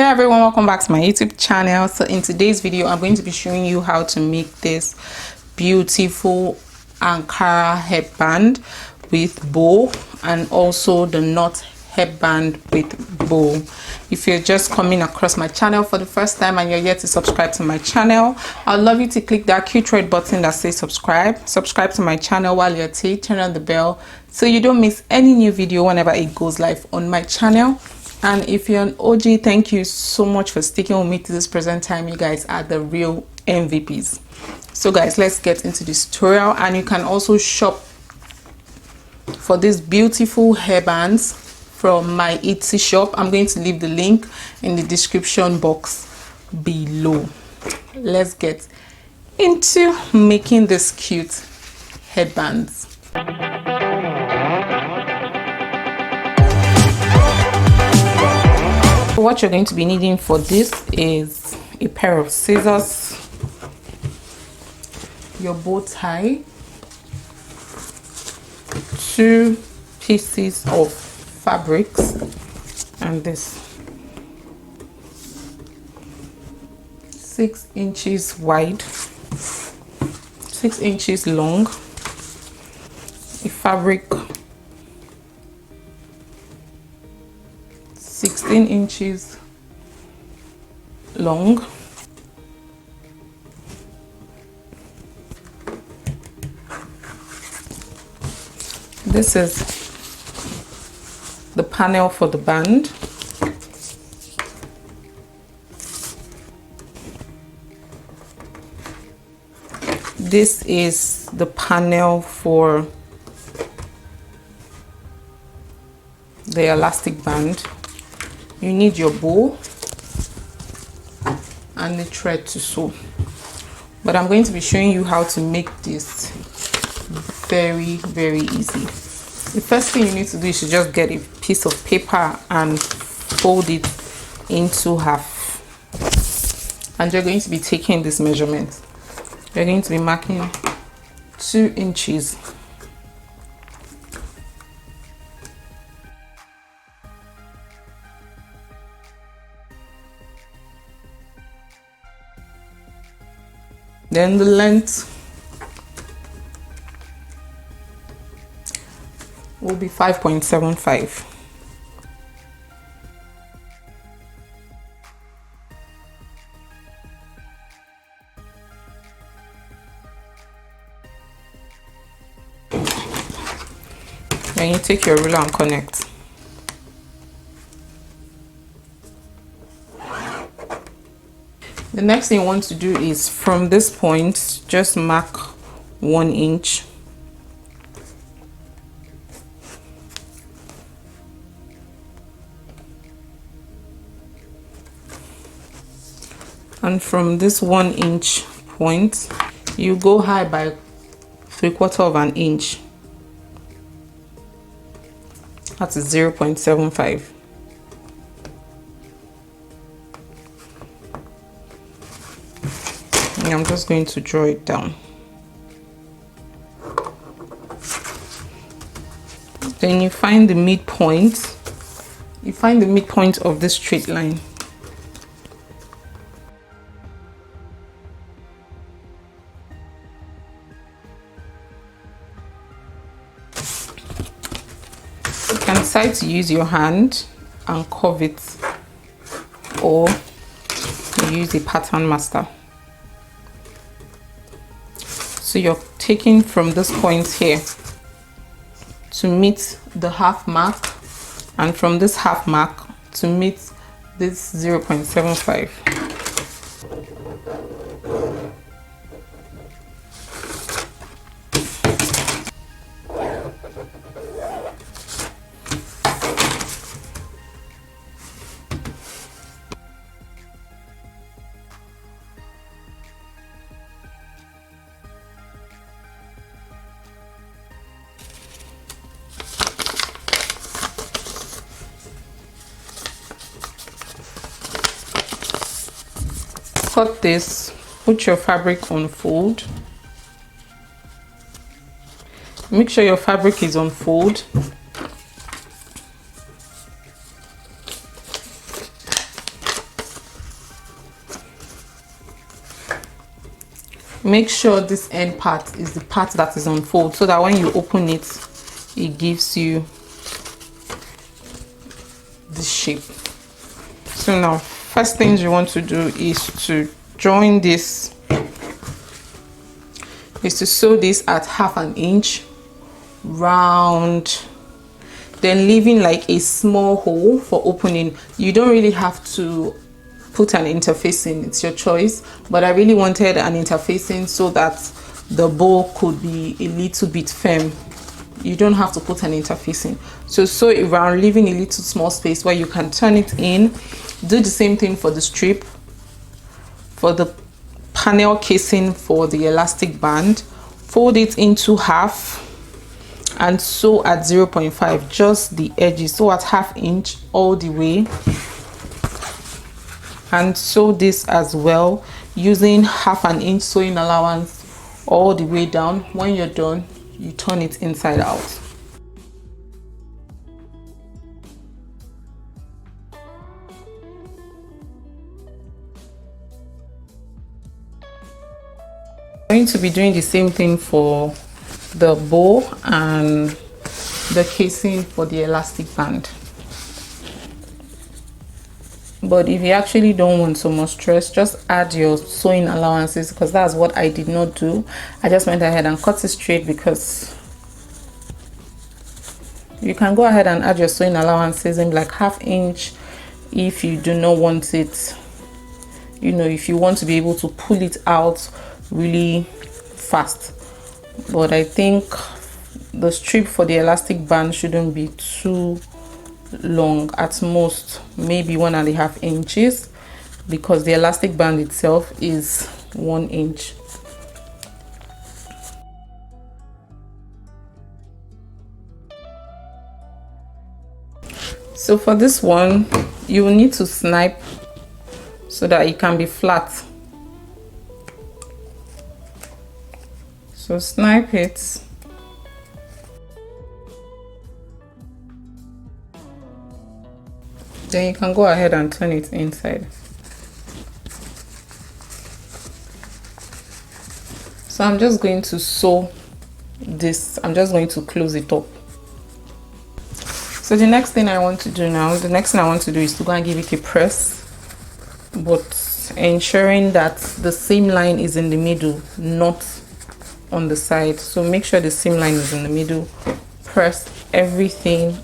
everyone, welcome back to my YouTube channel. So in today's video I'm going to be showing you how to make this beautiful Ankara headband with bow, and also the knot headband with bow. If you're just coming across my channel for the first time and you're yet to subscribe to my channel, I'd love you to click that cute red button that says subscribe to my channel. While you're at it, turn on the bell so you don't miss any new video whenever it goes live on my channel. And if you're an OG, thank you so much for sticking with me to this present time. You guys are the real MVPs. So guys, let's get into this tutorial. And you can also shop for these beautiful hairbands from my Etsy shop. I'm going to leave the link in the description box below. Let's get into making this cute headbands. What you're going to be needing for this is a pair of scissors, your bow tie, 2 pieces of fabrics, and this 6 inches wide, 6 inches long, a fabric 16 inches long, this is the panel for the band, this is the panel for the elastic band. You need your bow and the thread to sew, but I'm going to be showing you how to make this very easy. The first thing you need to do is to just get a piece of paper and fold it into half, and you're going to be taking this measurement. You're going to be marking 2 inches. Then the length will be 5.75. Then you take your ruler and connect. The next thing you want to do is from this point, just mark 1 inch. And from this 1 inch point, you go high by 3/4 inch. That's 0.75. I'm just going to draw it down. Then you find the midpoint. You find the midpoint of this straight line. You can decide to use your hand and curve it, or use a pattern master. So you're taking from this point here to meet the half mark, and from this half mark to meet this 0.75. Cut this, put your fabric on fold. Make sure your fabric is on fold. make sure this end part is the part that is on fold, so that when you open it, it gives you this shape. So now, first things you want to do is to join this, is to sew this at 1/2 inch round, then leaving like a small hole for opening. You don't really have to put an interfacing, it's your choice, but I really wanted an interfacing so that the bow could be a little bit firm. You don't have to put an interfacing, so sew it around, leaving a little small space where you can turn it in. Do the same thing for the strip, for the panel casing, for the elastic band. Fold it into half and sew at 0.5, just the edges, so at 1/2 inch all the way, and sew this as well using 1/2 inch sewing allowance all the way down. When you're done, you turn it inside out. I'm going to be doing the same thing for the bow and the casing for the elastic band. But if you actually don't want so much stress, just add your sewing allowances, because that's what I did not do. I just went ahead and cut it straight, because you can go ahead and add your sewing allowances in like 1/2 inch if you do not want it, you know, if you want to be able to pull it out really fast. But I think the strip for the elastic band shouldn't be too long, at most maybe 1.5 inches, because the elastic band itself is 1 inch. So for this one, you will need to snipe so that it can be flat. So snipe it. Then you can go ahead and turn it inside. So I'm just going to sew this, I'm just going to close it up. So the next thing I want to do now, is to go and give it a press, but ensuring that the seam line is in the middle, not on the side. So make sure the seam line is in the middle. Press everything.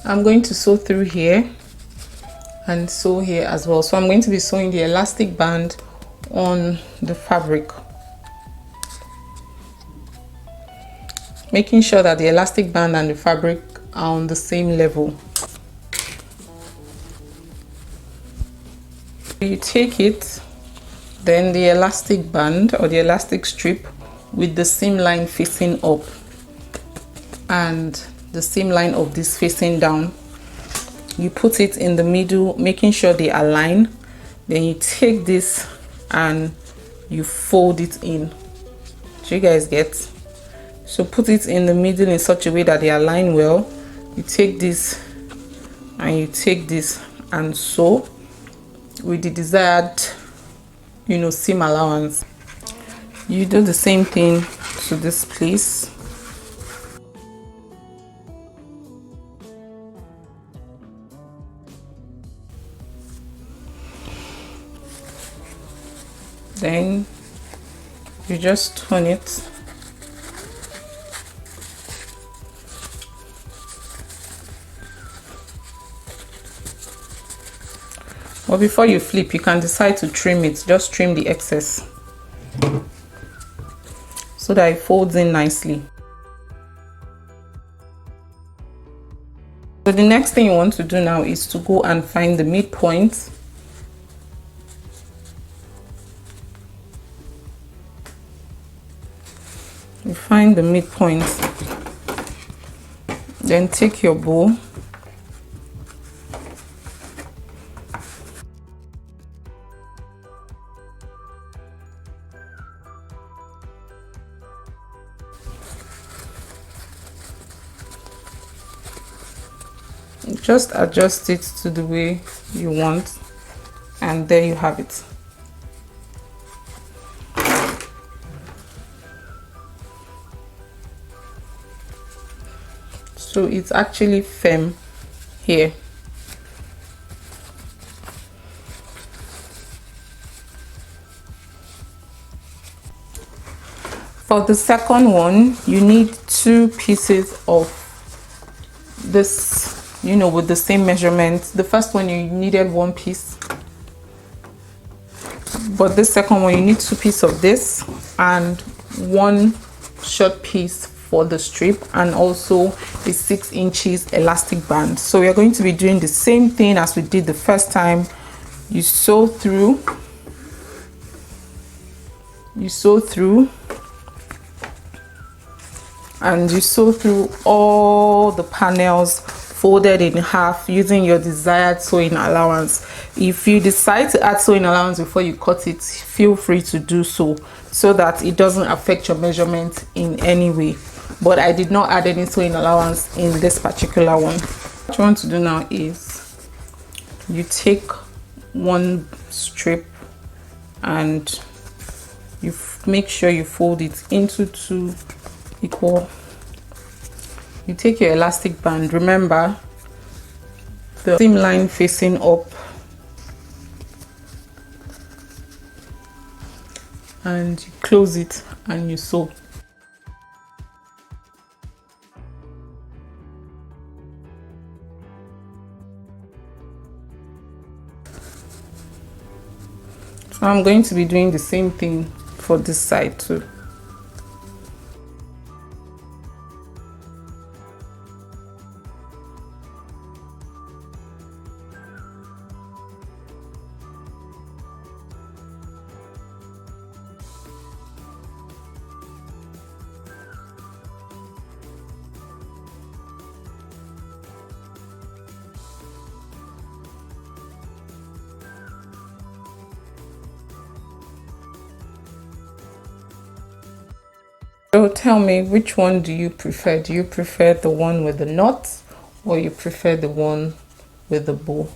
I'm going to sew through here and sew here as well. So I'm going to be sewing the elastic band on the fabric, making sure that the elastic band and the fabric are on the same level. You take it, then the elastic band or the elastic strip with the seam line facing up and the seam line of this facing down, you put it in the middle, making sure they align. Then you take this and you fold it in. Do you guys get? So put it in the middle in such a way that they align well. You take this and you take this and sew with the desired, you know, seam allowance. You do the same thing to this place. Then you just turn it. But before you flip, you can decide to trim it. Just trim the excess so that it folds in nicely. So the next thing you want to do now is to go and find the midpoint. You find the midpoint Then take your bow, just adjust it to the way you want, and there you have it. So it's actually firm here. For the second one, you need 2 pieces of this, you know, with the same measurement. The first one you needed 1 piece, but the second one you need 2 pieces of this and 1 short piece for the strip, and also a 6 inches elastic band. So we are going to be doing the same thing as we did the first time. You sew through, and you sew through all the panels, folded in half using your desired sewing allowance. If you decide to add sewing allowance before you cut it, feel free to do so that it doesn't affect your measurement in any way. But I did not add any sewing allowance in this particular one. What you want to do now is you take 1 strip and you make sure you fold it into 2 equal. You take your elastic band, remember the seam line facing up, and you close it and you sew. So I'm going to be doing the same thing for this side too. So tell me, which one do you prefer? Do you prefer the one with the knot, or you prefer the one with the bow?